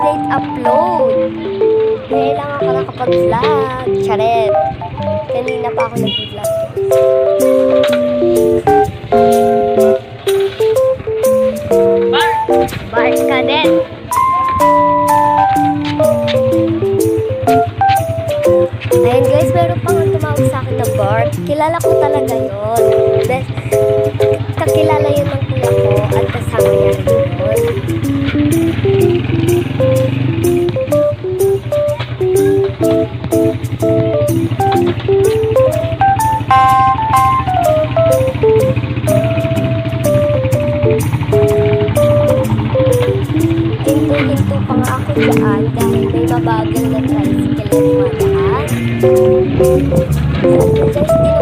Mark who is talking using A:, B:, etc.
A: late upload. Ngayon lang ako nakapag-vlog. Charet. Kanina pa ako nag-vlog. Bart ka din. Ayun guys, meron pang tumawag sa akin na Bart. Kilala ko talaga yun. Kakilala yun ng kuya ko at kasama niya rin yun. Hinto-hinto pa nga ako dyan dahil may mabagal na tricycle na dumadaan. Guys,